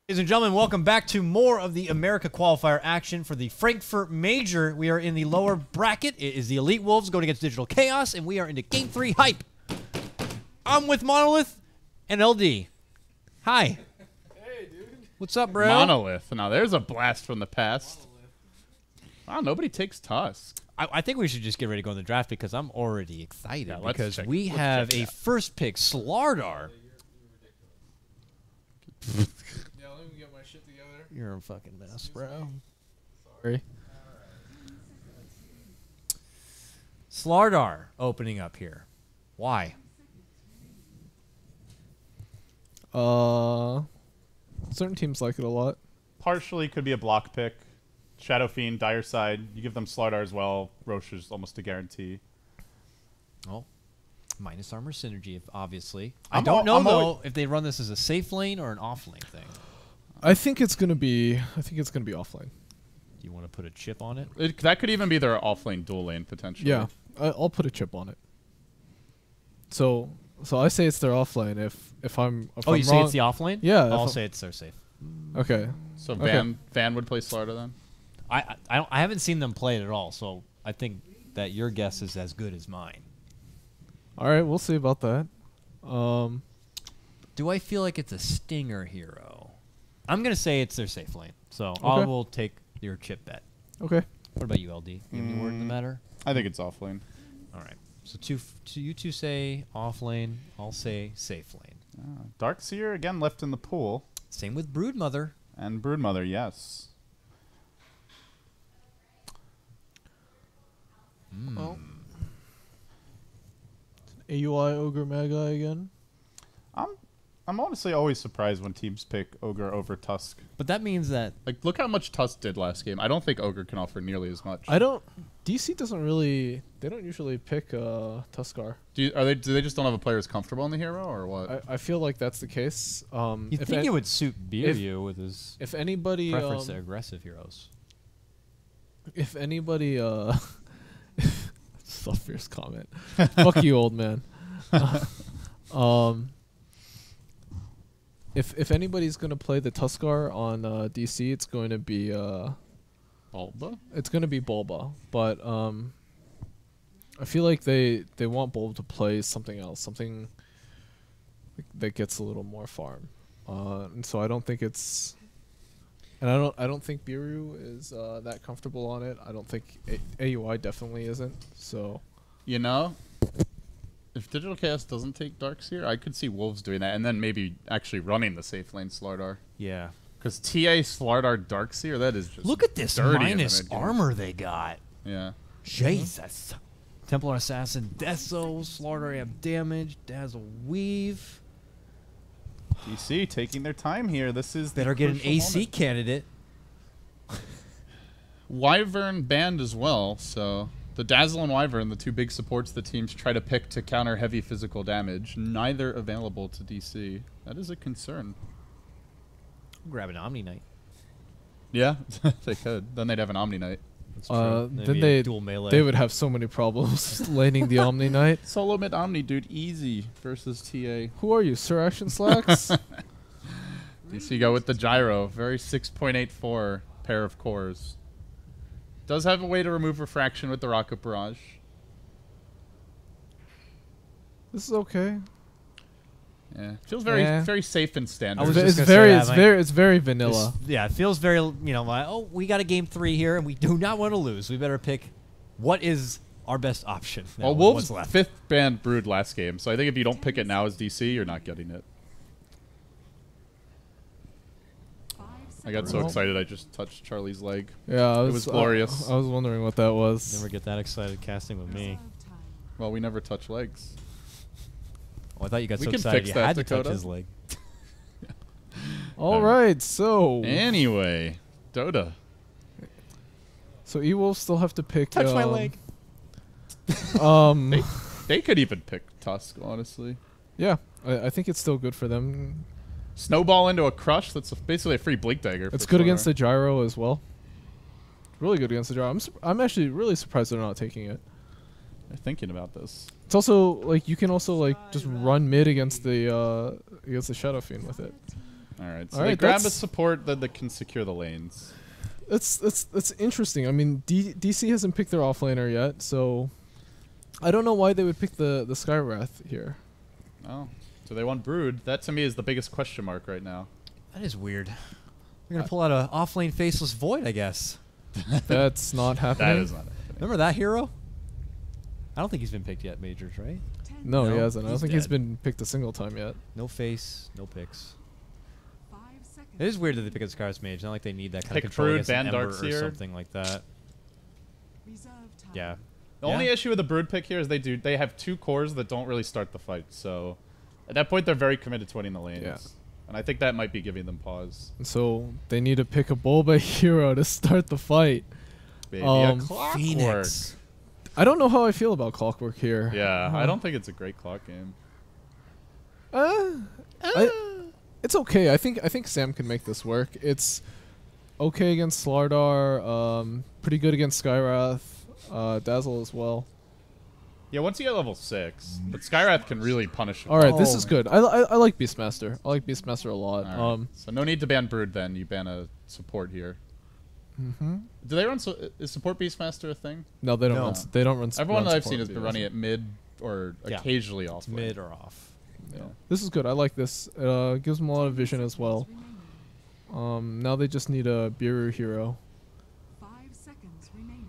Ladies and gentlemen, welcome back to more of the America qualifier action for the Frankfurt Major. We are in the lower bracket. It is the Elite Wolves going against Digital Chaos, and we are into Game 3 hype. I'm with Monolith and LD. Hi. Hey, dude. What's up, bro? Monolith. Now, there's a blast from the past. Wow, nobody takes Tusk. I think we should just get ready to go in the draft because I'm already excited because we let's have check a it out. first pick, Slardar. Yeah, let me get my shit together. You're a fucking mess, bro. Sorry. Slardar opening up here. Why? Certain teams like it a lot. Partially could be a block pick. Shadow Fiend, Dire Side. You give them Slardar as well. Roche is almost a guarantee. Oh, minus armor synergy, obviously. I I'm don't know, I'm though, always- if they run this as a safe lane or an off lane thing. I think it's gonna be. Offlane. Do you want to put a chip on it? That could even be their offlane dual lane, potentially. Yeah, I'll put a chip on it. So I say it's their offlane. If I'm Oh, you say wrong, it's the off lane? Yeah, I'll if say it's their safe. Okay. So Okay. Van would play Slardar then? I haven't seen them play it at all, so I think that your guess is as good as mine. All right, we'll see about that. Do I feel like it's a stinger hero? I'm going to say it's their safe lane, so I Okay. will take your chip bet. Okay. What about you, LD? You have any word in the matter? I think it's offlane. All right. So you two say off lane. I'll say safe lane. Darkseer, again, left in the pool. Same with Broodmother. And Broodmother, yes. Oh. AUI Ogre Magi again. I'm honestly always surprised when teams pick Ogre over Tusk. But that means that Like, look how much Tusk did last game. I don't think Ogre can offer nearly as much. DC doesn't really. They don't usually pick Tuskar. Do they just don't have a player who's comfortable in the hero, or what? I feel like that's the case. you if think an- it would suit Biryu with his If anybody preference to aggressive heroes. if anybody so fierce comment. Fuck you, old man. If anybody's gonna play the Tuskar on DC, it's going to be Bulba? it's gonna be Bulba. But I feel like they want Bulba to play something else, something that gets a little more farm. And so I don't think it's. And I don't think Biryu is that comfortable on it. I don't think AUI definitely isn't. So You know, if Digital Chaos doesn't take Darkseer, I could see Wolves doing that, and then maybe actually running the safe lane Slardar. Yeah. Because TA Slardar Darkseer, that is just Look at this dirty in the minus mid-game. armor they got. Yeah. Jesus. Templar Assassin, Deso, Slardar have damage, Dazzle Weave. DC taking their time here. This is Better the get an crucial AC moment. candidate. Wyvern banned as well, so the Dazzle and Wyvern, the two big supports the teams try to pick to counter heavy physical damage, neither available to DC. That is a concern. Grab an Omni Knight. Yeah, they could. Then they'd have an Omni Knight. That's then That'd be a they dual melee. they would have so many problems laning the Omni Knight. Solo mid Omni, dude, easy versus TA. Who are you, Sir Action Slacks? DC go with the gyro. Very 6.84 pair of cores. Does have a way to remove refraction with the rocket barrage. This is okay. Yeah, feels very Yeah. very safe and standard. I was It's just gonna say that, like, it's very vanilla. Yeah, it feels very, like, oh, we got a game 3 here, and we do not want to lose. We better pick what is our best option. now Well, with Wolves what's left. 5th banned Brood last game, so I think if you don't pick it now as DC, you're not getting it. I got so Well- excited I just touched Charlie's leg. Yeah, It was glorious. I was wondering what that was. Never get that excited casting with me. Well, we never touch legs. Oh, I thought you got We so can excited fix you that, had to touch Dakota. his leg. All right, so Anyway, Dota. so E-Wolves still have to pick. Touch my leg. They could even pick Tusk, honestly. Yeah, I think it's still good for them. Snowball into a crush. That's basically a free Blink Dagger. It's good against the gyro as well. Really good against the gyro. I'm actually really surprised they're not taking it. They're thinking about this. It's also like you can also like just run mid against the Shadow Fiend with it. All right, so All they right, grab a that's- support that can secure the lanes. That's interesting. I mean, DC hasn't picked their offlaner yet, so I don't know why they would pick the Skywrath here. Oh, so they want Brood. That to me is the biggest question mark right now. That is weird. They're gonna pull out a offlane faceless void, I guess. That's not happening. That is not happening. Remember that hero? I don't think he's been picked yet, Majors, right? No, he No, hasn't. I don't he's think he's dead. been picked a single time yet. No face, no picks. 5 seconds. It is weird that they pick a Scar's Mage. Not like they need that kind Pick of control Brood, against an ban Ember or Darkseer. something like that. Reserve time. Yeah. The Yeah. only issue with the Brood pick here is they have 2 cores that don't really start the fight. So at that point, they're very committed to winning the lanes. Yeah. And I think that might be giving them pause. And so they need to pick a Bulba hero to start the fight. Maybe a Um, Clockwork. Phoenix. I don't know how I feel about Clockwork here. Yeah, I don't think it's a great clock game. It's okay. I think Sam can make this work. It's okay against Slardar. Pretty good against Skywrath. Dazzle as well. Yeah, once you get level 6, but Skywrath can really punish him. All right, this Oh, is man. good. I like Beastmaster. I like Beastmaster a lot. All right. So no need to ban Brood then. You ban a support here. Mm-hmm. Do they run? Is support Beastmaster a thing? No, they don't. No. Run, they don't run. Everyone run that I've support seen has been videos. running it mid or Yeah. occasionally off. It's mid or off. Yeah. This is good. I like this. It gives them a lot of vision as well. Now they just need a Biru hero. 5 seconds remaining.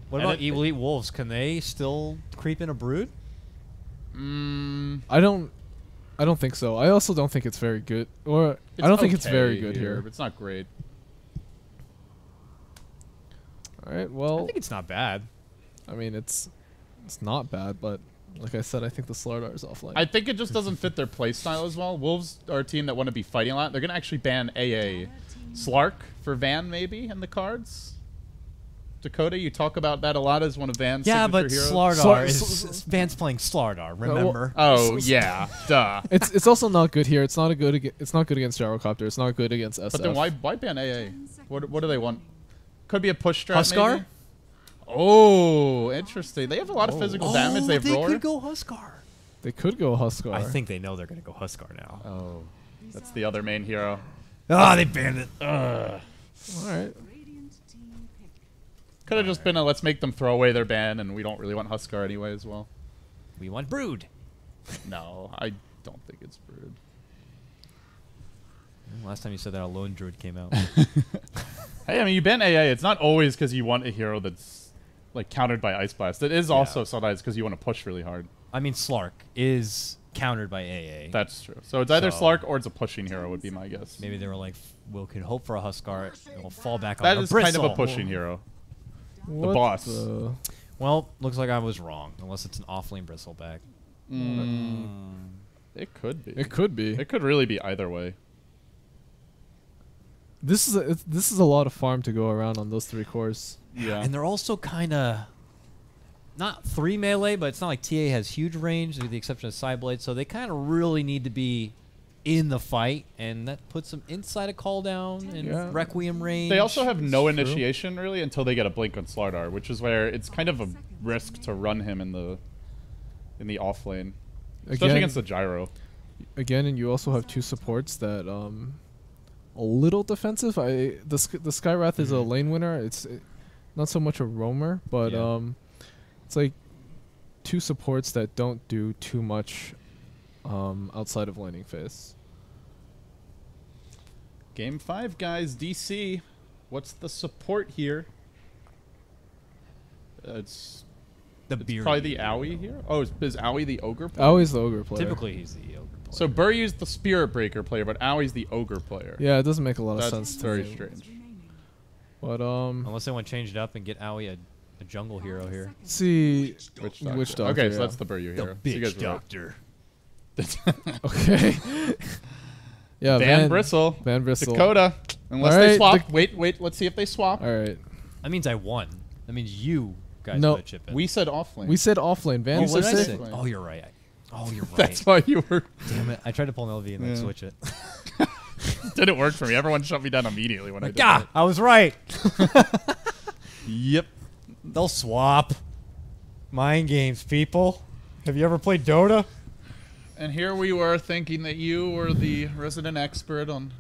What And about it- Elite Wolves? Can they still creep in a Brood? I don't think so. I also don't think it's very good. Or I don't think it's very okay good here. but it's not great. All right. I Well, think it's not bad. I mean, it's not bad, but like I said, I think the Slardar is offline. I think it just doesn't fit their playstyle as well. Wolves are a team that want to be fighting a lot. They're going to actually ban AA. Slark for Van, maybe, in the cards? Dakota, you talk about that a lot as one of Van's Yeah, but signature heroes. Slardar Slar- is Van's playing Slardar. Remember? Oh, yeah. Duh. it's also not good here. It's not it's not good against Gyrocopter. It's not good against SF. But then why ban AA? What do they want? Could be a push strat, Huskar? maybe? Oh, interesting. They have a lot of physical damage. They have they roar. could go Huskar. They could go Huskar. I think they know they're gonna go Huskar now. Oh, that's the other main hero. Ah, they banned it. All right. Radiant team pick. Could have just been a let's make them throw away their ban, and we don't really want Huskar anyway as well. We want Brood. No, I don't think it's Brood. Last time you said that, a Lone Druid came out. Hey, I mean, you ban AA. It's not always because you want a hero that's like countered by Ice Blast. It is also sometimes because you want to push really hard. I mean, Slark is countered by AA. That's true. So it's either So- Slark or it's a pushing hero would be my guess. Maybe they were like, we could hope for a Huskar. It will fall back on That the is kind of a Bristle. pushing hero. What boss. the- Well, looks like I was wrong. Unless it's an offlane Bristleback. It could be. It could be. It could really be either way. This is a lot of farm to go around on those 3 cores. Yeah. And they're also kind of not 3 melee, but it's not like TA has huge range, with the exception of Psyblade. So they kind of really need to be in the fight, and that puts them inside a call down and Yeah. Requiem range. They also have no True. initiation really until they get a blink on Slardar, which is where it's kind of a risk to run him in the off lane, especially Again- against the gyro. Again, and you also have 2 supports that a little defensive. The Skywrath is a lane winner. It's not so much a roamer, but Yeah. it's like 2 supports that don't do too much outside of laning phase. Game 5, guys. DC. What's the support here? It's Beard probably the Eater. Aoi here. Oh, is Aoi the ogre player? Always the ogre player. Typically, he's the ogre player. So Buryu's the spirit breaker player, but Aoi's the ogre player. Yeah, it doesn't make a lot of That's sense to very me. strange. But Unless they want to change it up and get Aoi a jungle hero here. see, Witch Witch Doctor. Doctor, Okay, so yeah. that's the Buryu hero. So you guys were right. okay. Yeah, Van Bristle. Van Bristle. Dakota. Unless All they right, swap. Wait. Let's see if they swap. All right. That means I won. That means you guys No, got to chip in. We said off lane. We said offlane. Van Oh, what did I said say? Lane. Oh, you're right. Oh, you're right. That's why you were. Damn it. I tried to pull an LV and then Yeah. switch it. Didn't work for me. Everyone shut me down immediately when I Like, did ah, I was right. that. Yep. They'll swap. Mind games, people. Have you ever played Dota? And here we were thinking that you were the resident expert on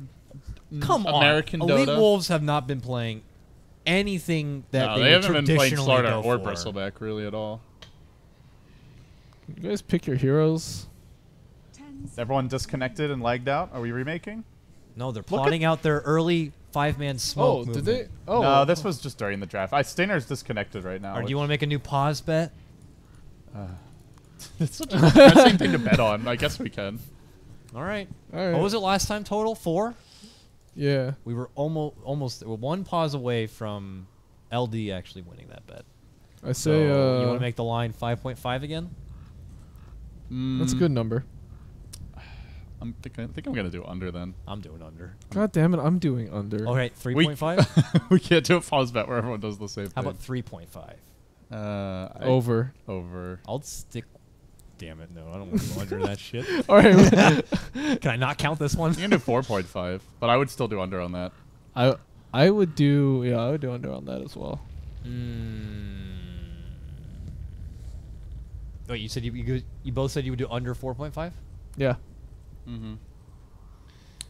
Come American on. Dota. Elite Wolves have not been playing anything that No, they, they would haven't been playing traditionally Slaughter go or for. Bristleback really at all. You guys pick your heroes. 10 Is everyone disconnected and lagged out? Are we remaking? No, they're at- plotting out their early 5-man smoke. Oh, did they? movement. Oh, No, this was just during the draft. Stinner's disconnected right now. Or do you want to make a new pause bet? It's such a depressing thing to bet on. I guess we can. All right. All right. What was it last time total? 4? Yeah. We were almost we're one pause away from LD actually winning that bet. I So say. you want to make the line 5.5 again? That's a good number. I think I'm gonna do under then. I'm doing under. God damn it! I'm doing under. All right, 3.5. We can't do a pause bet where everyone does the same How thing. about 3.5? Over. Over. I'll stick. Damn it, no, I don't want to go under that shit. All right. Can I not count this one? You can do 4.5, but I would still do under on that. I would do I would do under on that as well. Wait, you said you both said you would do under 4.5? Yeah. Mm-hmm.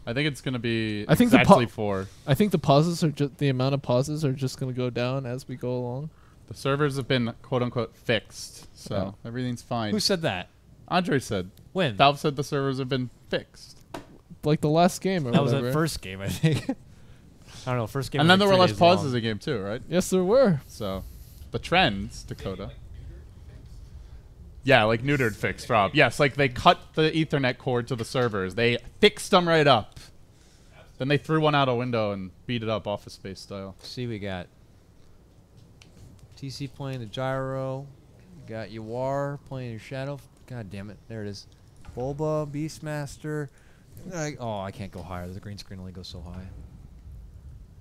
I think it's gonna be I think the exactly 4. I think the pauses are just the amount of pauses are just gonna go down as we go along. The servers have been quote unquote fixed, so everything's fine. Who said that? Andre said. When? Valve said the servers have been fixed. Like the last game or That was whatever. that first game, I think. I don't know, first game. And was then there like were 3 less days pauses long. in game 2, right? Yes, there were. So, the trends, Dakota. Yeah, like neutered fixed, Rob. Yes, like they cut the Ethernet cord to the servers. They fixed them right up. Then they threw one out a window and beat it up Office Space style. See, we got TC playing the gyro. We got Yawar playing your shadow. God damn it. There it is. Bulba, Beastmaster. I can't go higher. The green screen only goes so high.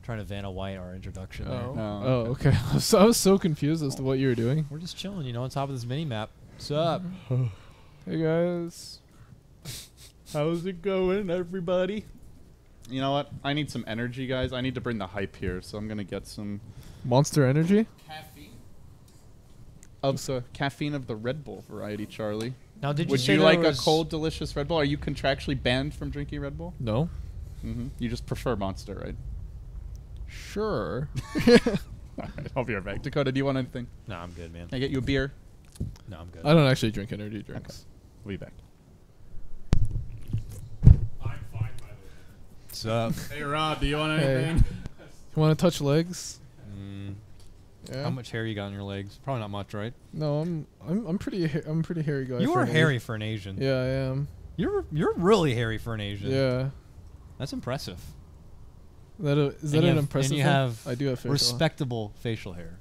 Trying to Vanna White our introduction there. Oh, okay. I was so confused as to what you were doing. We're just chilling, on top of this mini map. What's up? Hey guys. How's it going, everybody? You know what? I need some energy, guys. I need to bring the hype here, so I'm going to get some Monster Energy? caffeine. Caffeine of the Red Bull variety, Charlie. Now, did you Would say you there like a was- cold, delicious Red Bull? Are you contractually banned from drinking Red Bull? No. Mm-hmm. You just prefer Monster, right? Sure. All right, I'll be right back. Dakota, do you want anything? No, I'm good, man. Can I get you a beer? No, I'm good. I don't actually drink energy drinks. We'll be back. What's up? Hey, Rob, do you want Hey. anything? You want to touch legs? Yeah. How much hair you got on your legs? Probably not much, right? No, I'm pretty hairy guy. You for are an hairy Asian. for an Asian. Yeah, I am. You're really hairy for an Asian. Yeah. That's impressive. Is that And you an have- impressive And you thing? have I do have facial. respectable facial hair.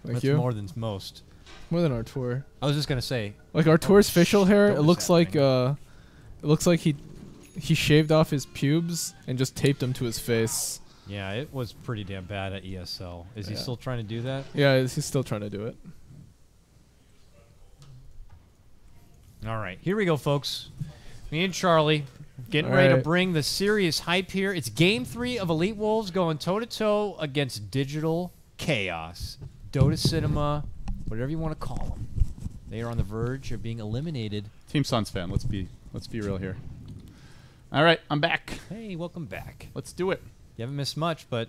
Thank That's you. more than most. More than Artur. I was just gonna say. Like Artur's facial hair, it notice looks that like thing. it looks like he shaved off his pubes and just taped them to his face. Yeah, it was pretty damn bad at ESL. Is he Yeah. still trying to do that? Yeah, he's still trying to do it. All right, here we go, folks. Me and Charlie getting All ready to right. bring the serious hype here. It's Game 3 of Elite Wolves going toe-to-toe against Digital Chaos. Dota Cinema, whatever you want to call them. They are on the verge of being eliminated. Team Suns fan. Let's be real here. All right, I'm back. Hey, welcome back. Let's do it. You haven't missed much, but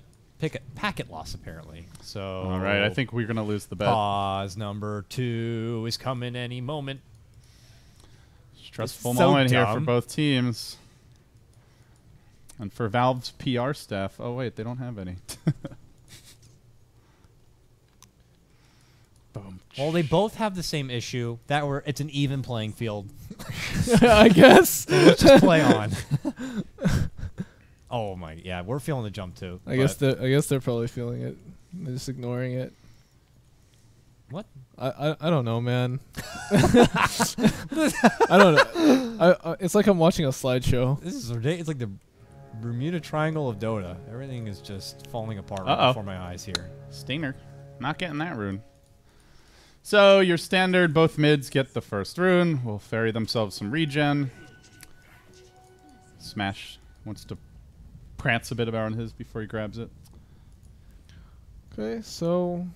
packet loss, apparently. So. All right, I think we're gonna lose the bet. Pause number 2 is coming any moment. Stressful So moment here for dumb. both teams. And for Valve's PR staff. Oh wait, they don't have any. Boom. Well, they both have the same issue. It's an even playing field. I guess. Let's just play on. Oh my, yeah, we're feeling the jump too. I guess they're probably feeling it. They're just ignoring it. What? I don't know, man. I don't know. It's like I'm watching a slideshow. This is ridiculous. It's like the Bermuda Triangle of Dota. Everything is just falling apart right Uh-oh. before my eyes here. Stinger. Not getting that rune. So your standard, both mids get the first rune. Will ferry themselves some regen. Smash wants to prance a bit about his before he grabs it. Okay, so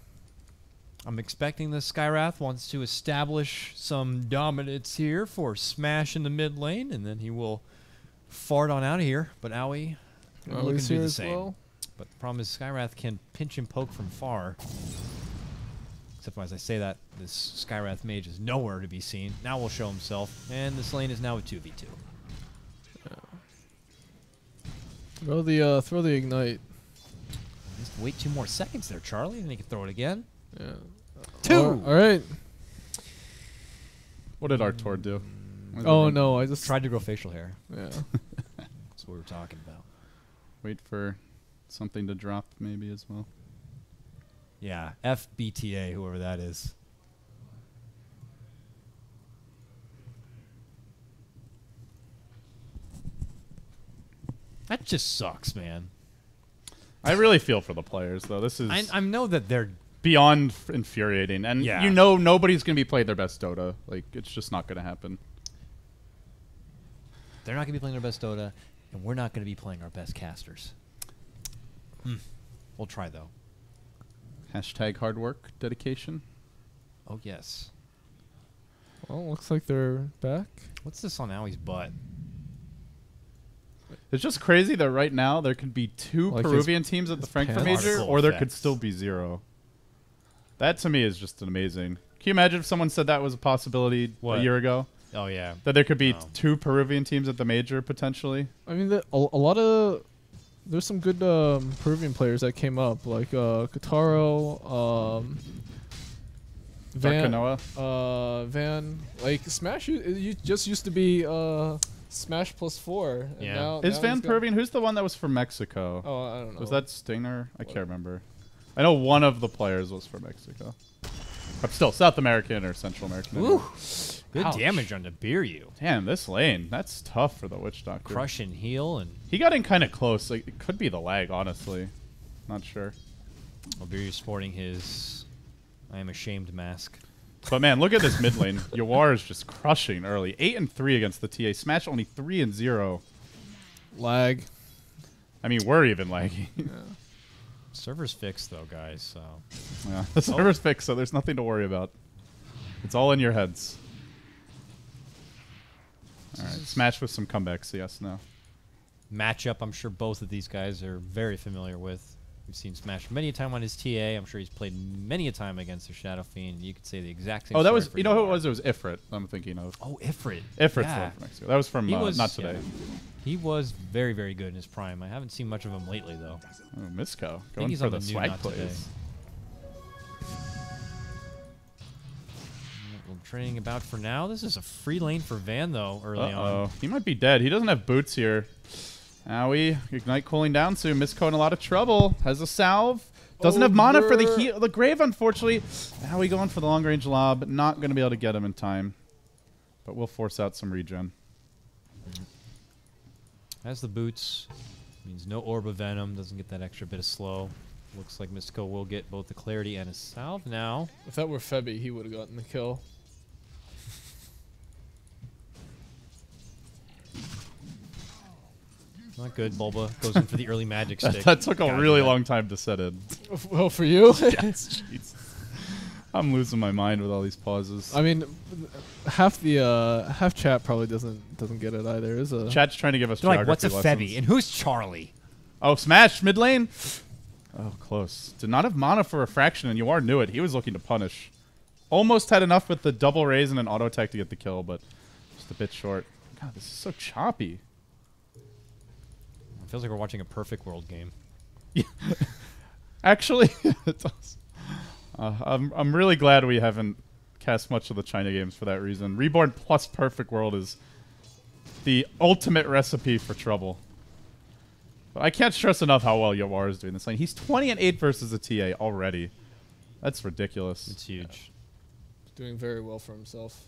I'm expecting the Skywrath wants to establish some dominance here for Smash in the mid lane, and then he will fart on out of here. But Owie looking to do the same. Well. But the problem is Skywrath can pinch and poke from far. Except as I say that, this Skywrath mage is nowhere to be seen. Now will show himself, and this lane is now a 2v2. Throw the ignite. Just wait 2 more seconds there, Charlie, and he can throw it again. Yeah. 2! All right. What did Artor do? Oh no, I just Tried to grow facial hair. Yeah. That's what we were talking about. Wait for something to drop maybe as well. Yeah, FBTA, whoever that is. That just sucks, man. I really feel for the players, though. This is I know that they're beyond infuriating. And Yeah. you know nobody's going to be playing their best Dota. Like, it's just not going to happen. not going to be playing their best Dota, and we're not going to be playing our best casters. We'll try, though. Hashtag hard work, dedication. Oh, yes. Well, looks like they're back. What's this on Owie's butt? It's just crazy that right now there could be 2 Like Peruvian teams at the his Frankfurt pants. Major, Particle or there could effects. still be 0. That to me is just amazing. Can you imagine if someone said that was a possibility What? a year ago? Oh, yeah. That there could be Oh. 2 Peruvian teams at the Major potentially? I mean, a lot of there's some good Peruvian players that came up, like KoTL, Darkanoa? Van. Like Smash, you just used to be Smash +4. And Yeah. now Is now Van he's got- Peruvian? Who's the one that was from Mexico? Oh, I don't know. Was that Stinger? I can't remember. I know one of the players was from Mexico. But still, South American or Central American. Woo! Good Ouch. damage on the Beeryu. Damn, this lane. That's tough for the Witch Doctor. Crush and heal, and He got in kind of close. Like, it could be the lag, honestly. Not sure. Beeryu sporting his I am ashamed mask. But man, look at this mid lane. Yawar is just crushing early. 8-3 against the TA. Smash only 3-0. lag. I mean, we're even lagging. Server's fixed, though, guys, so... Yeah, the server's fixed, so there's nothing to worry about. It's all in your heads. All right, Smash with some comebacks, yes, no. Matchup, I'm sure both of these guys are very familiar with. We've seen Smash many a time on his TA. I'm sure he's played many a time against the Shadow Fiend. You could say the exact same Oh, that story was, for you know who it Yawar. was? It was Ifrit I'm thinking of. Oh, Ifrit. Ifrit's the Yeah. one from Mexico. That was from He was, Not Today. yeah. He was very, very good in his prime. I haven't seen much of him lately, though. Oh, Misco. think Going he's for on the the new swag Not Today. plays. We're training about for now. This is a free lane for Van, though, early Uh-oh. on. He might be dead. He doesn't have boots here. Owie, Ignite cooling down soon. Misco in a lot of trouble. Has a salve. Doesn't have mana for the heal. The Grave, unfortunately. Owie going for the long range lob. Not going to be able to get him in time. But we'll force out some regen. Has the boots. Means no Orb of Venom. Doesn't get that extra bit of slow. Looks like Mystico will get both the clarity and a salve now. If that were Febby, he would have gotten the kill. Not good. Bulba goes in for the early magic stick. That took a Gotta really do that. long time to set in. Well, for you. Yes, jeez. I'm losing my mind with all these pauses. I mean, half chat probably doesn't get it either. Is a Chat's trying to give us They're like, what's a geography Febby? lessons. And who's Charlie? Oh, Smash, mid lane. Oh, close. Did not have mana for Refraction, and Yawar knew it. He was looking to punish. Almost had enough with the double raise and an auto attack to get the kill, but just a bit short. God, this is so choppy. It feels like we're watching a Perfect World game. Actually, it does. I'm really glad we haven't cast much of the China games for that reason. Reborn plus Perfect World is the ultimate recipe for trouble. But I can't stress enough how well Yawar is doing this lane. He's 20-8 versus a TA already. That's ridiculous. It's huge. doing very well for himself.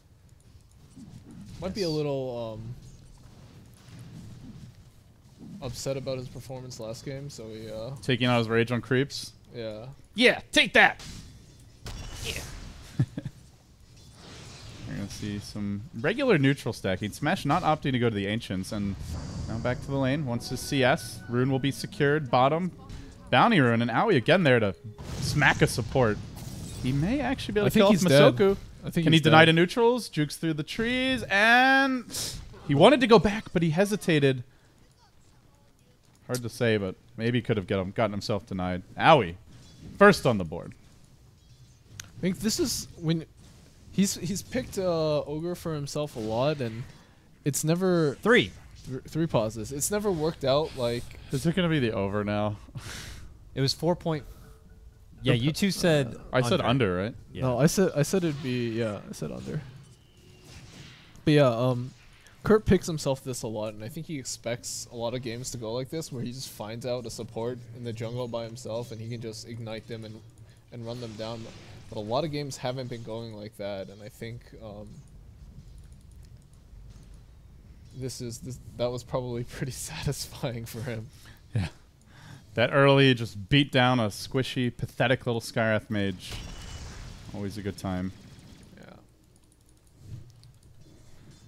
Might be a little upset about his performance last game, so he Taking out his rage on creeps. yeah. Yeah, take that. Yeah. You're gonna see some regular neutral stacking. Smash not opting to go to the Ancients, and now back to the lane. Once his CS, Rune will be secured. Bottom, Bounty Rune, and Owie again there to smack a support. He may actually be able I to kill think off he's dead. Masoku. I think Can he he's deny dead. to neutrals? Jukes through the trees, and he wanted to go back, but he hesitated. Hard to say, but maybe could have gotten himself denied. Owie. First on the board. I think this is when he's picked Ogre for himself a lot, and it's never 3. 3 pauses. It's never worked out like. Is it going to be the over now? It was 4 point. Yeah, you two said. I said under, right? Yeah. No, I said it'd be I said under. But yeah, Kurt picks himself this a lot, and I think he expects a lot of games to go like this, where he just finds out a support in the jungle by himself, and he can just ignite them and run them down. But a lot of games haven't been going like that, and I think that was probably pretty satisfying for him. Yeah. That early just beat down a squishy, pathetic little Skywrath mage. Always a good time. Yeah.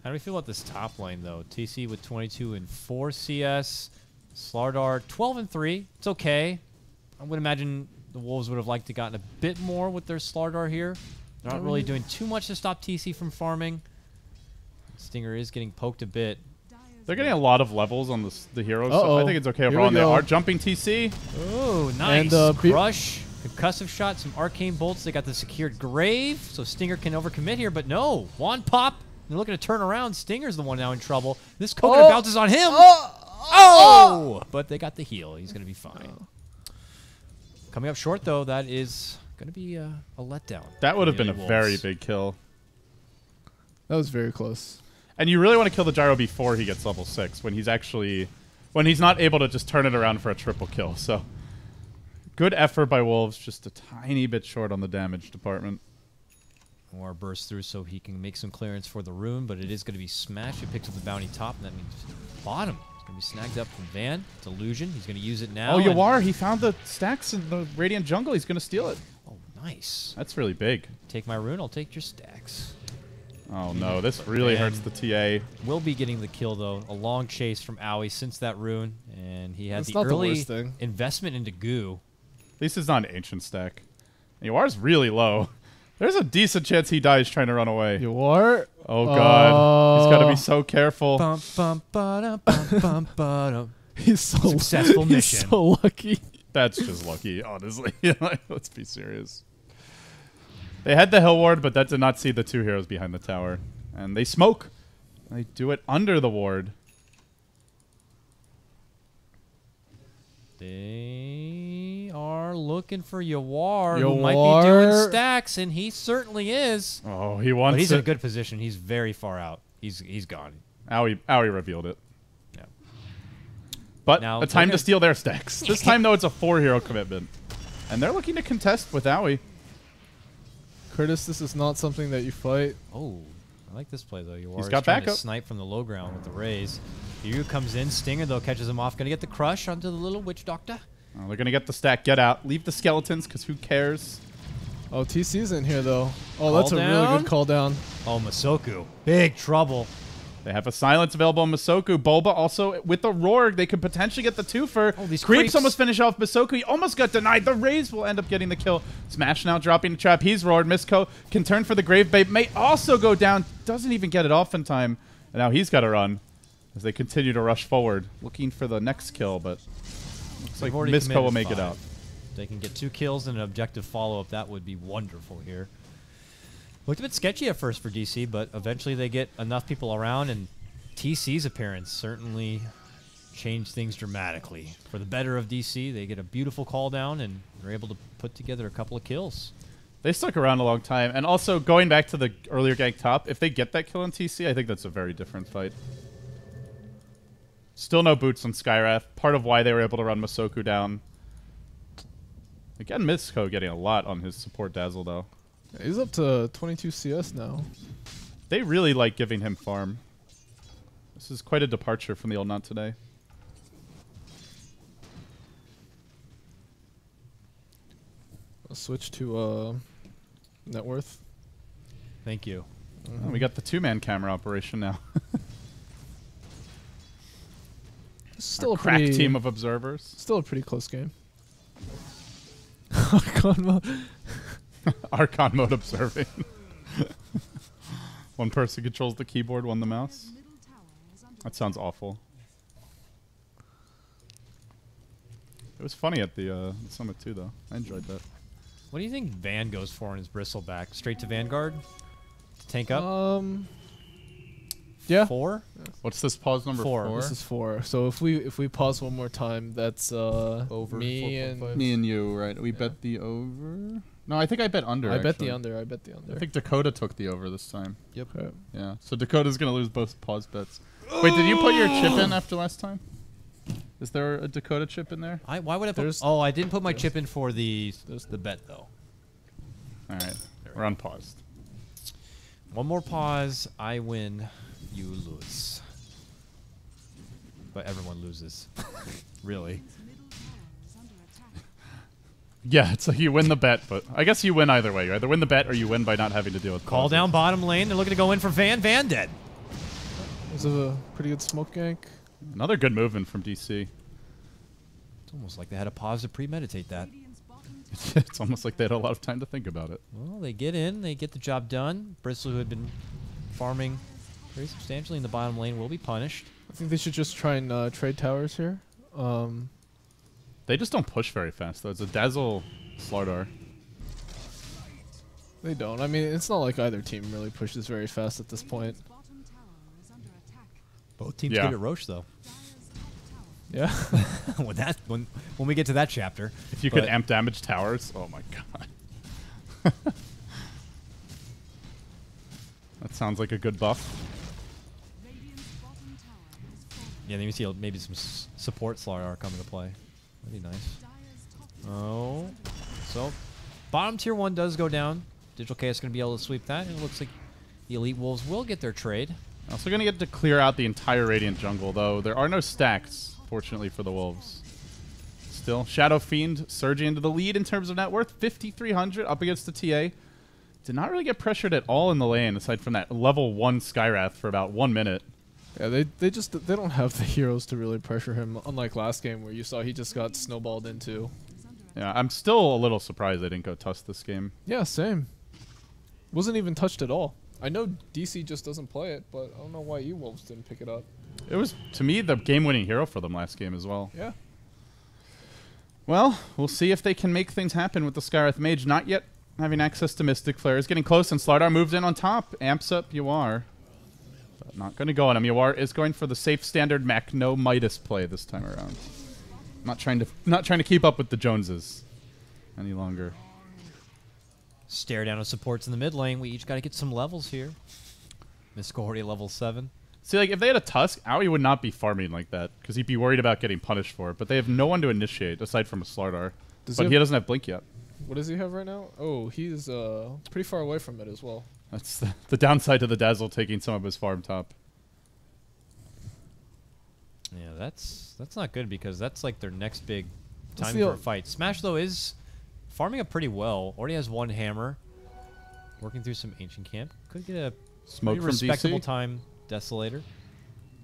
How do we feel about this top lane, though? TC with 22 and 4 CS. Slardar 12 and 3. It's okay. I would imagine the Wolves would have liked to gotten a bit more with their Slardar here. They're not really doing too much to stop TC from farming. Stinger is getting poked a bit. They're getting a lot of levels on the heroes, so I Uh-oh. think it's okay Here overall. we And they go. are jumping TC. Oh, nice. And, Crush, concussive shot, some arcane bolts. They got the secured grave, so Stinger can overcommit here, but no. Wand pop. They're looking to turn around. Stinger's the one now in trouble. This coconut bounces on him. Oh! But they got the heal. He's going to be fine. Coming up short, though, that is going to be a letdown. That would have for the been a Wolves. very big kill. That was very close. And you really want to kill the Gyro before he gets level 6, when he's not able to just turn it around for a triple kill. So, good effort by Wolves, just a tiny bit short on the damage department. Or burst through so he can make some clearance for the rune, but it is going to be smashed. He picks up the bounty top, and that means bottom. It's going to be snagged up from Van. It's Illusion. He's going to use it now. Oh, and- Yawar, he found the stacks in the Radiant Jungle. He's going to steal it. Oh, nice. That's really big. Take my rune. I'll take your stacks. Oh, no, this really Man. hurts the TA. Will be getting the kill, though. A long chase from Owie since that rune, and he had That's the not the early worst thing. investment into goo. At least it's not an ancient stack. Yawar's really low. There's a decent chance he dies trying to run away. You are? Oh, God. He's got to be so careful. Bum, bum, ba-dum, bum, bum, ba-dum. He's so Successful he's mission. so lucky. That's just lucky, honestly. Let's be serious. They had the Hill Ward, but that did not see the 2 heroes behind the tower. And they smoke. They do it under the ward. They are looking for Yawar, who might be doing Yawar. stacks, and he certainly is. Oh, he wants But he's it. in a good position. He's very far out. He's gone. Owie revealed it. Yeah. But Now, a time they're to steal their stacks. This time, though, it's a 4-hero commitment. And they're looking to contest with Owie. Curtis, this is not something that you fight. Oh, I like this play, though. Yawar He's is got trying to backup. snipe from the low ground with the raise. Yu comes in. Stinger, though, catches him off. Going to get the crush onto the little witch doctor. Oh, they're going to get the stack. Get out. Leave the skeletons, because who cares? Oh, TC's in here, though. Oh, Call that's a really down. good call down. Oh, Masoku. Big trouble. They have a silence available on Masoku. Bulba also with the roar. They could potentially get the 2-fer. Oh, these Creeps creeps. almost finish off Masoku. He almost got denied. The raise will end up getting the kill. Smash now dropping the trap. He's roared. Misko can turn for the grave bait. May also go down. Doesn't even get it off in time. And now he's got to run as they continue to rush forward. Looking for the next kill, but looks like They've already Misko will committed make it 5. out. If they can get 2 kills and an objective follow-up, that would be wonderful here. Looked a bit sketchy at first for DC, but eventually they get enough people around, and TC's appearance certainly changed things dramatically. For the better of DC, they get a beautiful call down, and they're able to put together a couple of kills. They stuck around a long time. And also, going back to the earlier gank top, if they get that kill on TC, I think that's a very different fight. Still no boots on Skywrath. Part of why they were able to run Masoku down. Again, Misko getting a lot on his support Dazzle, though. Yeah, he's up to 22 CS now. They really like giving him farm. This is quite a departure from the old Not Today. I'll switch to net worth. Thank you. Oh, we got the 2-man camera operation now. This is still a Crack pretty team of observers. Still a pretty close game. Oh, God, Archon mode observing. One person controls the keyboard, one the mouse. Middle tower is under That sounds awful. It was funny at the summit too, though. I enjoyed that. What do you think Van goes for in his bristleback? Straight to Vanguard? To tank up? Yeah. 4? What's this pause number 4. This is 4. So if we pause one more time, that's Over me 4.5. and Me and you, right? We bet the over. No, I think I bet under. I bet actually. the under. I bet the under. I think Dakota took the over this time. Yep. Okay. Yeah. So Dakota's gonna lose both pause bets. Wait, did you put your chip in after last time? Is there a Dakota chip in there? Why would I put... There's- Oh, I didn't put my chip in for the bet, though. All right. We're unpaused. One more pause. I win. You lose. But everyone loses. Really. middle tower is under attack. Yeah, it's like you win the bet, but I guess you win either way. You either win the bet or you win by not having to deal with Call pauses. down bottom lane. They're looking to go in for Van. Van dead. This is a pretty good smoke gank. Another good movement from DC. It's almost like they had a pause to premeditate that. Radiant's bottom It's almost like they had a lot of time to think about it. Well, they get in. They get the job done. Bristol, who had been farming pretty substantially in the bottom lane, will be punished. I think they should just try and trade towers here. They just don't push very fast, though. It's a Dazzle Slardar. They don't. I mean, it's not like either team really pushes very fast at this point. bottom tower is under attack. Both teams Yeah. good at Roche, though. Dire's top tower Yeah. when that when we get to that chapter. If you could But- amp damage towers, oh my god. That sounds like a good buff. Radiant's bottom tower is falling. Yeah, then you see maybe some support Slardar come into play. That'd be nice. Dire's top Oh, so bottom tier 1 does go down. Digital Chaos is going to be able to sweep that, and it looks like the Elite Wolves will get their trade. Also going to get to clear out the entire Radiant jungle, though. There are no stacks, fortunately, for the Wolves. Still, Shadow Fiend surging into the lead in terms of net worth. 5,300 up against the TA. Did not really get pressured at all in the lane, aside from that level 1 Skywrath for about 1 minute. Yeah, they don't have the heroes to really pressure him, unlike last game where you saw he just got snowballed into. is under attack. Yeah, I'm still a little surprised they didn't go tusk this game. Yeah, same. Wasn't even touched at all. I know DC just doesn't play it, but I don't know why E-Wolves didn't pick it up. It was, to me, the game-winning hero for them last game as well. Yeah. Well, we'll see if they can make things happen with the Skywrath Mage. Not yet having access to Mystic Flare. Is getting close, and Slardar moves in on top. Amps up Yawar. But not going to go on him. Yawar is going for the safe standard mech, no Midas play this time around. Not trying to keep up with the Joneses any longer. Stare down with supports in the mid lane. We each got to get some levels here. Mystical already level 7. See, like, if they had a Tusk, Aoi would not be farming like that, because he'd be worried about getting punished for it. But they have no one to initiate, aside from a Slardar. Does But he he have- doesn't have Blink yet. What does he have right now? Oh, he's pretty far away from it as well. That's the downside to the Dazzle taking some of his farm top. Yeah, that's not good because that's like their next big What's time the for o- a fight. Smash, though, is farming up pretty well. Already has 1 hammer. Working through some Ancient Camp. Could get a Smoke pretty from respectable DC. time Desolator.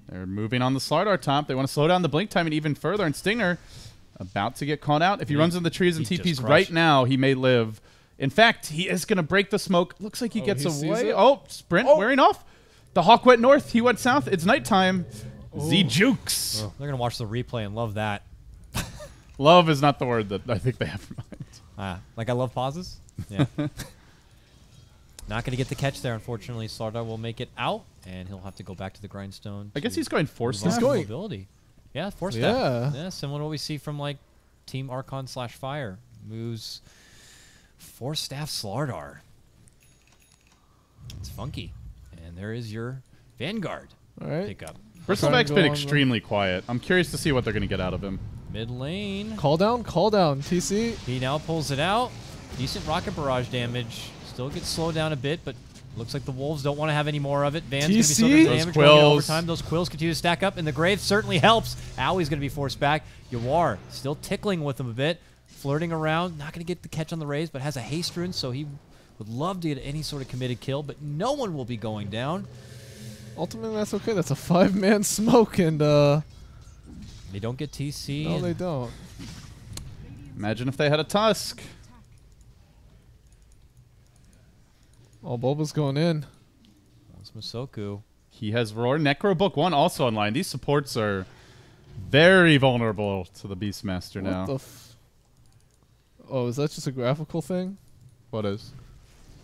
They're moving on the Slardar top. They want to slow down the blink time and even further. And Stinger about to get caught out. If he runs in the trees and he just TPs crushed. right now, he may live. In fact, he is going to break the smoke. Looks like he Oh, gets he sees away. it? Oh, sprint Oh. wearing off. The Hawk went north. He went south. It's nighttime. Oh. Z Jukes. Oh, they're going to watch the replay and love that. Love is not the word that I think they have in mind. Like I love pauses? Yeah. Not going to get the catch there, unfortunately. Slardar will make it out, and he'll have to go back to the grindstone. I guess to he's going force move on staff. to going- mobility. Yeah, force Yeah. staff. Yeah, similar to what we see from like Team Archon / Fire. Moves force staff Slardar. It's funky. And there is your Vanguard All right. pickup. Bristleback's Trying to been go on extremely quiet. I'm curious to see what they're going to get out of him. Mid lane. Call down, TC. He now pulls it out. Decent rocket barrage damage. Still gets slowed down a bit, but looks like the Wolves don't want to have any more of it. Van's going to be TC? so much Those damage going in quills. overtime. Those quills continue to stack up, and the Grave certainly helps. Aui's going to be forced back. Yawar still tickling with him a bit, flirting around. Not going to get the catch on the Rays, but has a haste rune, so he would love to get any sort of committed kill, but no one will be going down. Ultimately, that's okay. That's a 5-man smoke, and They don't get TC. no, and they don't. Imagine if they had a Tusk. Oh, Bulba's going in. That's Masoku. He has Roar. Necro Book 1 also online. These supports are very vulnerable to the Beastmaster What now. the oh, is that just a graphical thing? What is?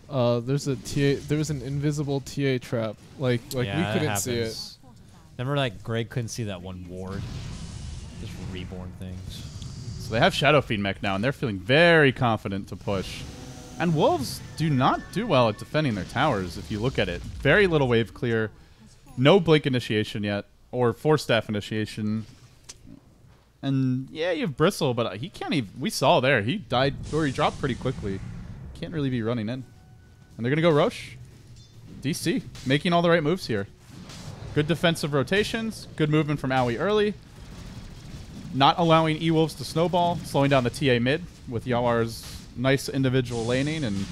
There's a TA. There's an invisible TA trap. Like Yeah, we that couldn't see it. happens. Remember, like, Greg couldn't see that one ward? Just reborn things. So they have Shadow Fiend mech now, and they're feeling very confident to push. And Wolves do not do well at defending their towers, if you look at it. Very little wave clear. No Blink initiation yet, or Force Staff initiation. And, yeah, you have Bristle, but he can't even... We saw there, he died, or he dropped pretty quickly. Can't really be running in. And they're going to go Roche. DC, making all the right moves here. Good defensive rotations, good movement from Owie early. Not allowing E-Wolves to snowball, slowing down the TA mid with Yawar's nice individual laning, and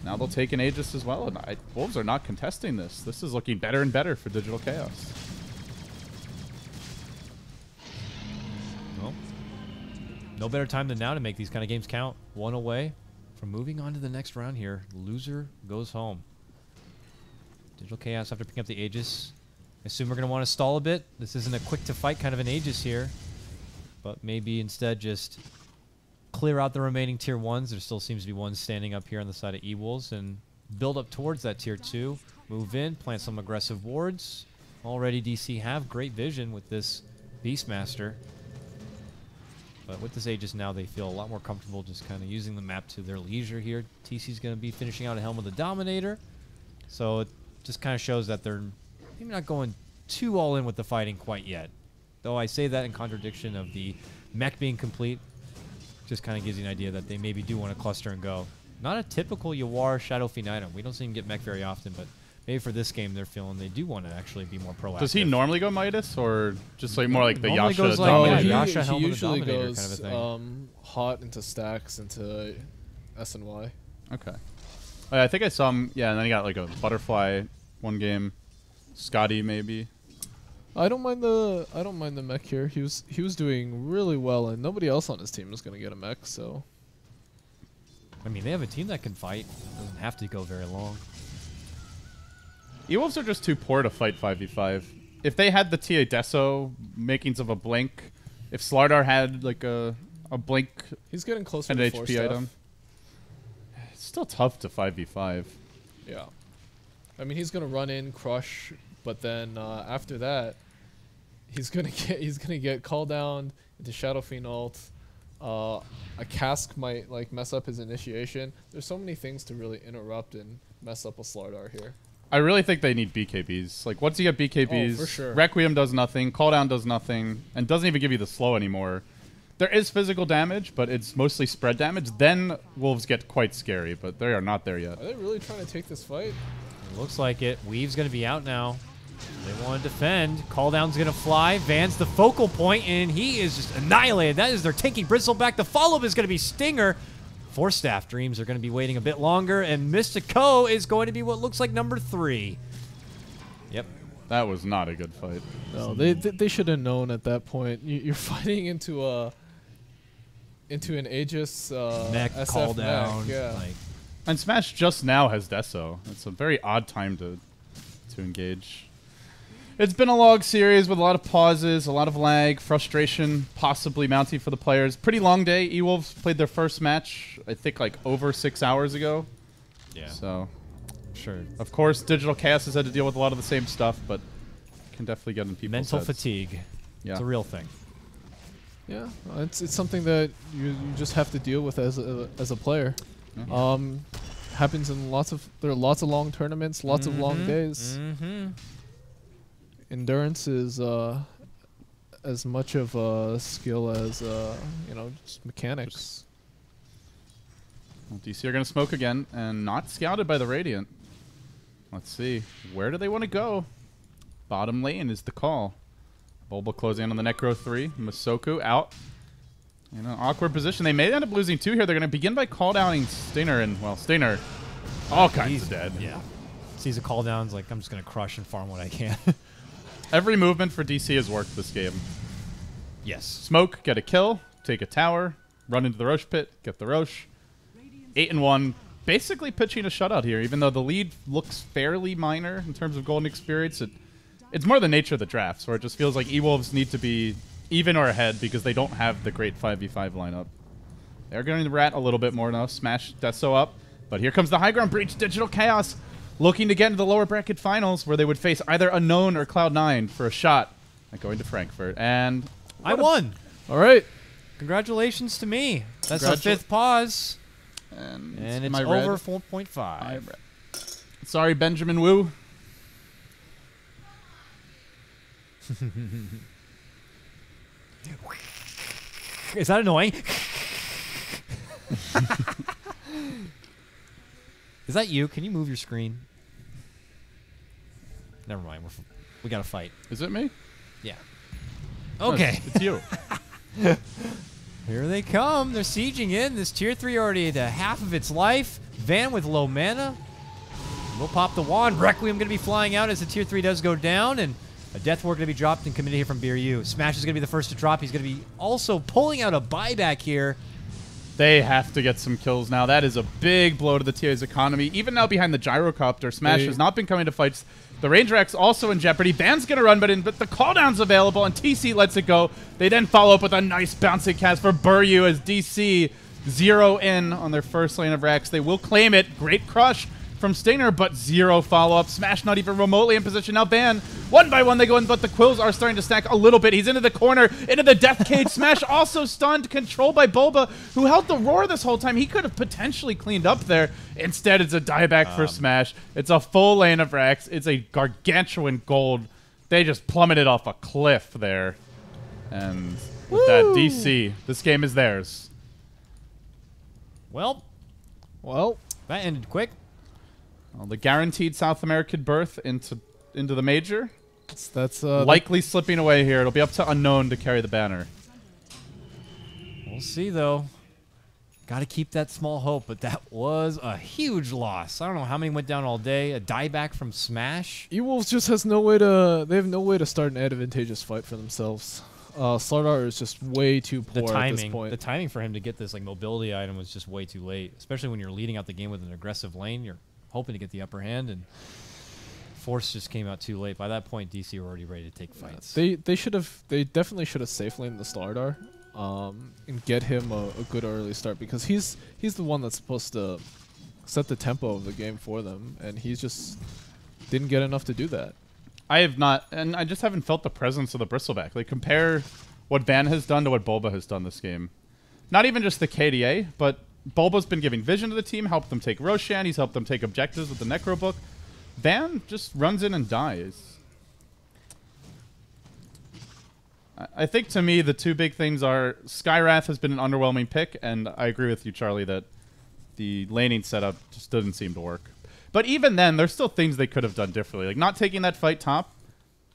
now they'll take an Aegis as well. And Wolves are not contesting this. This is looking better and better for Digital Chaos. Well, no better time than now to make these kind of games count. One away from moving on to the next round here. Loser goes home. Digital Chaos after picking up the Aegis. I assume we're going to want to stall a bit. This isn't a quick to fight kind of an Aegis here. But maybe instead just clear out the remaining tier 1s. There still seems to be one standing up here on the side of E-Wolves. And build up towards that tier 2. Move in, plant some aggressive wards. Already DC have great vision with this Beastmaster. But with this Aegis now, they feel a lot more comfortable just kind of using the map to their leisure here. TC's going to be finishing out a Helm of the Dominator. So it just kind of shows that they're maybe not going too all in with the fighting quite yet. Though I say that in contradiction of the mech being complete. Just kind of gives you an idea that they maybe do want to cluster and go. Not a typical Yawar Shadow Fiend item. We don't see him get mech very often, but maybe for this game they're feeling they do want to actually be more proactive. Does he normally go Midas, or just like more like the Normally Yasha goes like- Dominator? yeah, Yasha he Helm of the usually Dominator goes kind of a thing. hot into stacks into S and Y. Okay. I think I saw him, yeah, and then he got like a Butterfly one game. Scotty maybe. I don't mind the mech here. He was doing really well, and nobody else on his team is gonna get a mech. So I mean, they have a team that can fight. Doesn't have to go very long. E-Wolves are just too poor to fight 5v5. If they had the TA Deso makings of a Blink, if Slardar had like a Blink he's getting closer and to an 4 HP stuff. item, it's still tough to 5v5. Yeah, I mean he's gonna run in, crush, but then after that, he's gonna get called down into Shadow Fiend ult. A cask might like mess up his initiation. There's so many things to really interrupt and mess up a Slardar here. I really think they need BKBs. Like once you get BKBs, Oh, for sure. Requiem does nothing, Call Down does nothing, and doesn't even give you the slow anymore. There is physical damage, but it's mostly spread damage. Then Wolves get quite scary, but they are not there yet. Are they really trying to take this fight? It looks like it. Weave's going to be out now. They want to defend. Call down's going to fly. Van's the focal point, and he is just annihilated. That is their tanking Bristleback. The follow-up is going to be Stinger. Force Staff Dreams are going to be waiting a bit longer, and Mystico is going to be what looks like number 3. Yep. That was not a good fight. No, they should have known at that point. You're fighting into an Aegis Mech, SF call mech, down. yeah. Like, And Smash just now has Deso. It's a very odd time to engage. It's been a log series with a lot of pauses, a lot of lag, frustration, possibly mounting for the players. Pretty long day. E-Wolves played their first match, I think, like over 6 hours ago. yeah, So, sure. of course, Digital Chaos has had to deal with a lot of the same stuff, but can definitely get in people's Mental heads. fatigue. Yeah. It's a real thing. Yeah, it's something that you just have to deal with as a player. Yeah. Happens in there are lots of long tournaments, lots of long days. Mm-hmm. Endurance is as much of a skill as just mechanics. Well, DC are going to smoke again, and not scouted by the Radiant. Let's see. Where do they want to go? Bottom lane is the call. Bulba closing in on the Necro 3. Masoku out. In an awkward position. They may end up losing 2 here. They're going to begin by call downing Stinger, and, well, Stinger, all kinds of dead. Yeah. Sees a call down, like, I'm just going to crush and farm what I can. Every movement for DC has worked this game. Yes. Smoke, get a kill, take a tower, run into the Roche pit, get the Roche. 8-1, basically pitching a shutout here, even though the lead looks fairly minor in terms of golden experience. It's more the nature of the drafts, where it just feels like E-Wolves need to be even or ahead because they don't have the great 5v5 lineup. They're going to rat a little bit more now. Smash Deso up. But here comes the high ground breach. Digital Chaos looking to get into the lower bracket finals where they would face either Unknown or Cloud9 for a shot at going to Frankfurt. And I won. All right. Congratulations to me. That's our 5th pause. And it's my over red. 4.5. Sorry, Benjamin Wu. Is that annoying? Is that you? Can you move your screen? Never mind. We got to fight. Is it me? Yeah. No, Okay. it's you. Here they come. They're sieging in. This tier 3 already at half of its life. Van with low mana. We'll pop the wand. Requiem going to be flying out as the tier 3 does go down. And a Death Ward going to be dropped and committed here from BRU. Smash is going to be the first to drop. He's going to be also pulling out a buyback here. They have to get some kills now. That is a big blow to the TA's economy. Even now behind the Gyrocopter, Smash has not been coming to fights. The Ranger X also in jeopardy. Van's going to run, but the cooldown's available, and TC lets it go. They then follow up with a nice bouncing cast for Buryu as DC zero in on their first lane of Rex. They will claim it. Great crush from Stinger, but 0 follow-up. Smash not even remotely in position. Now Van, one by one they go in, but the quills are starting to stack a little bit. He's into the corner, into the death cage. Smash also stunned, controlled by Boba, who held the roar this whole time. He could have potentially cleaned up there. Instead, it's a dieback for Smash. It's a full lane of Rex. It's a gargantuan gold. They just plummeted off a cliff there. And with that DC, this game is theirs. Well, that ended quick. Well, the guaranteed South American berth into the major. That's Likely slipping away here. It'll be up to Unknown to carry the banner. We'll see, though. Got to keep that small hope, but that was a huge loss. I don't know how many went down all day. A dieback from Smash. E-Wolves just has no way to. They have no way to start an advantageous fight for themselves. Slardar is just way too poor at this point. The timing for him to get this like mobility item was just way too late, especially when you're leading out the game with an aggressive lane. You're hoping to get the upper hand, and Force just came out too late. By that point, DC were already ready to take fights. They definitely should have safe laned the Slardar, and get him a good early start, because he's the one that's supposed to set the tempo of the game for them, and he's just didn't get enough to do that. I have not, and I just haven't felt the presence of the Bristleback. Like, compare what Van has done to what Bulba has done this game. Not even just the KDA, but Bulba's been giving vision to the team, helped them take Roshan, he's helped them take objectives with the Necro Book. Van just runs in and dies. I think, to me, the two big things are Skywrath has been an underwhelming pick, and I agree with you, Charlie, that the laning setup just doesn't seem to work. But even then, there's still things they could have done differently. Like, not taking that fight top,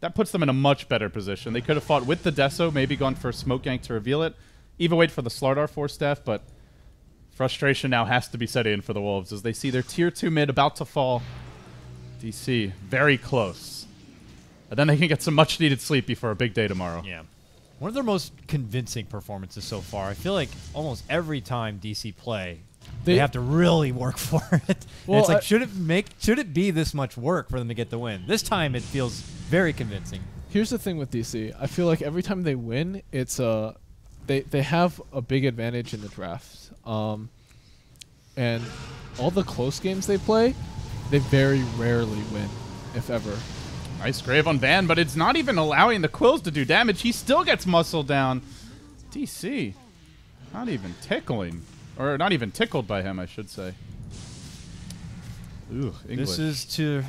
that puts them in a much better position. They could have fought with the Deso, maybe gone for a smoke gank to reveal it, even wait for the Slardar Force Staff, but frustration now has to be set in for the Wolves as they see their Tier 2 mid about to fall. DC, very close. And then they can get some much-needed sleep before a big day tomorrow. Yeah. One of their most convincing performances so far. I feel like almost every time DC play, they have to really work for it. Well, it's like, should it be this much work for them to get the win? This time it feels very convincing. Here's the thing with DC. I feel like every time they win, it's they have a big advantage in the draft. And all the close games they play, they very rarely win, if ever. Nice grave on Van, but it's not even allowing the Quills to do damage. He still gets muscled down. DC, not even tickling. Or not even tickled by him, I should say. Ooh, English. This is to...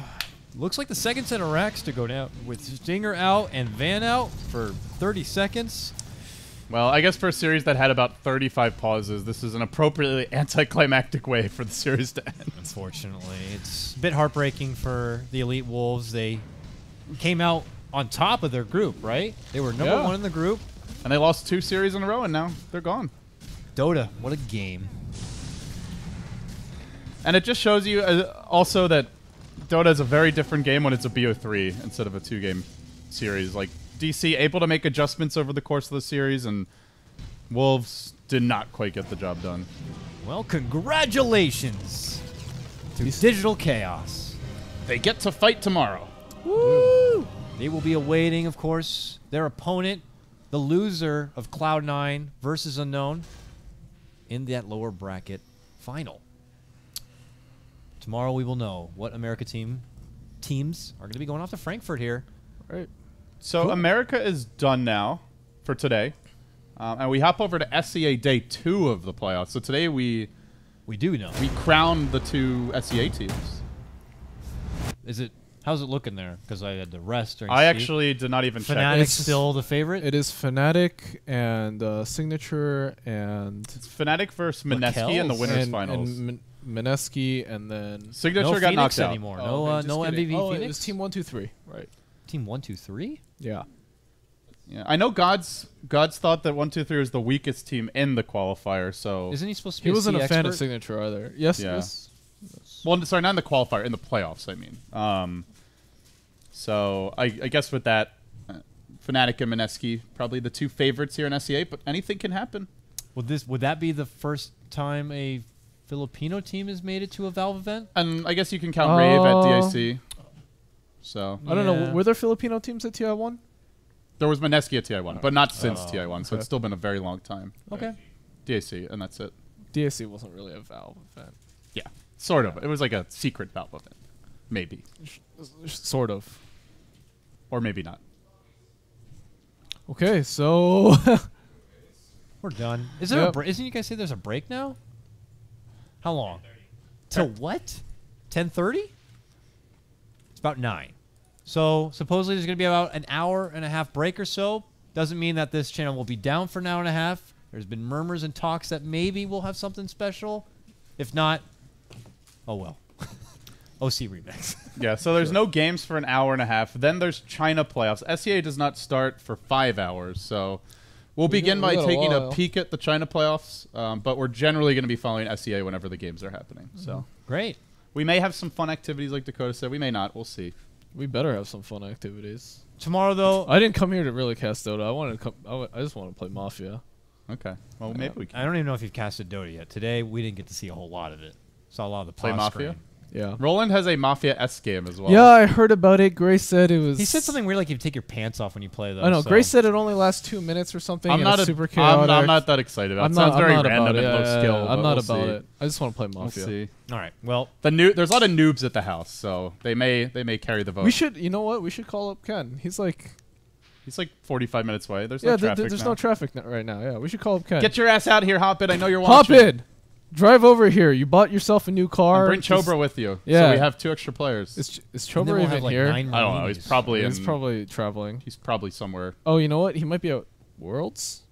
Looks like the second set of racks to go down with Stinger out and Van out for 30 seconds. Well, I guess for a series that had about 35 pauses, this is an appropriately anticlimactic way for the series to end. Unfortunately. It's a bit heartbreaking for the Elite Wolves. They came out on top of their group, right? They were number one in the group. And they lost 2 series in a row, and now they're gone. Dota, what a game. And it just shows you also that Dota is a very different game when it's a BO3 instead of a 2-game series. Like, DC able to make adjustments over the course of the series, and Wolves did not quite get the job done. Well, congratulations through Digital Chaos. They get to fight tomorrow. Woo! They will be awaiting, of course, their opponent, the loser of Cloud9 versus Unknown, in that lower bracket final. Tomorrow we will know what America teams are going to be going off to Frankfurt here. Right. So Cool. America is done now for today. And we hop over to SEA Day 2 of the playoffs. So today we do know. crowned the 2 SEA teams. How's it looking there? Because I had to rest during I Steve. actually did not even check. Fnatic's It's- still the favorite? It is Fnatic and Signature and It's Fnatic versus Mineski in the Raquel's. winners finals. and Mineski and then Signature no got Phoenix knocked out. anymore. Oh, okay, just no kidding. MVP Oh, Phoenix? it was Team 1-2-3. Right. Team 1, 2, 3? Yeah. Yeah, I know Gods thought that 1-2-3 was the weakest team in the qualifier. So Isn't he supposed to be He wasn't C a fan of expert? Signature either. Yes. Yeah. Yes. well, sorry, not in the qualifier, in the playoffs. I mean, so I guess with that, Fnatic and Mineski probably the 2 favorites here in SEA. But anything can happen. Would that be the first time a Filipino team has made it to a Valve event? And I guess you can count Rave at DIC. So I don't know. Yeah. Were there Filipino teams at TI1? there was Mineski at TI1, but not since TI1. So okay. it's still been a very long time. Okay. DIC, and that's it. DSC wasn't really a Valve event. Yeah, sort of. It was like a secret Valve event, maybe, Sort of. or maybe not. Okay, so We're done. Is there a Yep. break? Isn't you guys say there's a break now? How long? Till what? 10:30? It's about 9. So supposedly there's going to be about an hour and a half break or so. Doesn't mean that this channel will be down for an hour and a half. There's been murmurs and talks that maybe we'll have something special. If not, oh well. OC Remix. Yeah, so there's no games for an hour and a half. Then there's China playoffs. SEA does not start for 5 hours, so we'll begin by got a taking a while. peek at the China playoffs. But we're generally going to be following SEA whenever the games are happening. So Great. we may have some fun activities, like Dakota said. We may not. We'll see. we better have some fun activities. Tomorrow though, I didn't come here to really cast Dota. I wanted to come. I just want to play Mafia. Okay. Well, maybe we can I don't even know if you've casted Dota yet. Today we didn't get to see a whole lot of it. Saw a lot of the play pause Mafia. screen. Yeah. Roland has a Mafia S game as well. Yeah, I heard about it. Grace said it was. He said something weird like you take your pants off when you play though. I know. so- Grace said it only lasts 2 minutes or something. I'm and not it's a, super chaotic. I'm not that excited about it. I'm Sounds not, very I'm not random about and it. low Yeah, skill. I'm but not we'll about see. it. I just want to play We'll Mafia. see. All right. Well, There's a lot of noobs at the house, so they may carry the vote. We should. You know what? We should call up Ken. He's like. He's like 45 minutes away. There's Yeah. no traffic There's now. no traffic right now. Yeah. We should call up Ken. Get your ass out here, Hop It. I know you're Hop watching. in. Drive over here. You bought yourself a new car. And bring Just- Chobra with you. Yeah. So we have 2 extra players. Is and Chobra then we'll even have like here? 9 I don't know. He's Marines. probably He's in, probably traveling. He's probably somewhere. Oh, you know what? He might be at Worlds.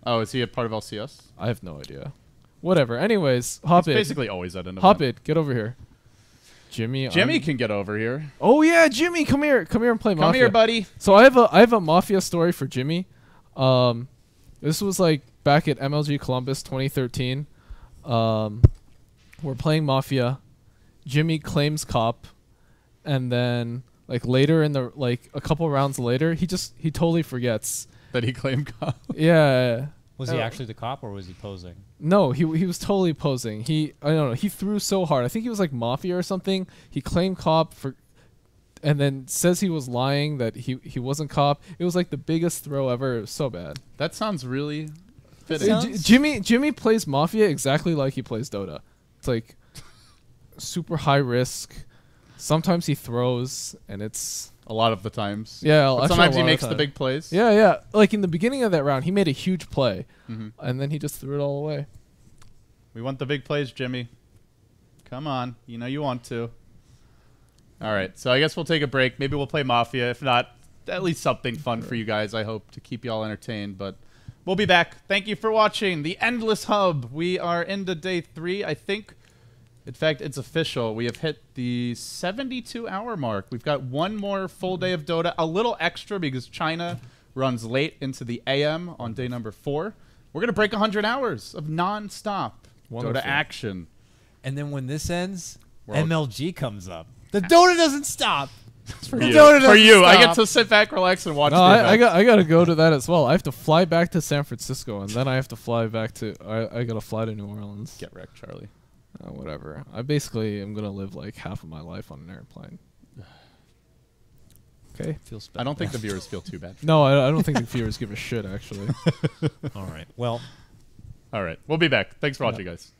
Oh, is he a part of LCS? I have no idea. Whatever. Anyways, Hop He's it. basically always at an event. Hop it. Get over here. Jimmy. Jimmy can get over here. Oh yeah, Jimmy, come here. Come here and play Mafia. Come here, buddy. So I have a Mafia story for Jimmy. This was like back at MLG Columbus 2013. We're playing Mafia. Jimmy claims cop, and then like later in the like a couple rounds later, he totally forgets. That he claimed cop. Yeah. Was he actually the cop or was he posing? No, he was totally posing. I don't know. He threw so hard. I think he was like Mafia or something. He claimed cop for, and then says he was lying that he wasn't cop. It was like the biggest throw ever. It was so bad. That sounds really fitting. Sounds- Jimmy plays Mafia exactly like he plays Dota. It's like super high risk. Sometimes he throws, and it's A lot of the times. yeah. But actually sometimes a he lot of makes the time. big plays. Yeah. Like in the beginning of that round, he made a huge play, Mhm. and then he just threw it all away. We want the big plays, Jimmy. Come on. You know you want to. All right. So I guess we'll take a break. Maybe we'll play Mafia. If not, at least something fun for you guys, I hope, to keep you all entertained. But we'll be back. Thank you for watching The Endless Hub. We are into day 3, I think. In fact, it's official. We have hit the 72-hour mark. We've got one more full day of Dota, a little extra because China runs late into the AM on day number 4. We're going to break 100 hours of non-stop Wonderful. Dota action. And then when this ends, We're all- MLG comes up. The Dota doesn't stop. For The you. Dota For doesn't you. I stop. get to sit back, relax, and watch No, the I event. got to go to that as well. I have to fly back to San Francisco, and then I have to fly back to I got to fly to New Orleans. Get wrecked, Charlie. Whatever. I basically am gonna live like half of my life on an airplane. Okay. Feels bad. I don't think the viewers feel too bad. No, I don't think the viewers give a shit actually. All right. Well. All right. We'll be back. Thanks for watching, guys.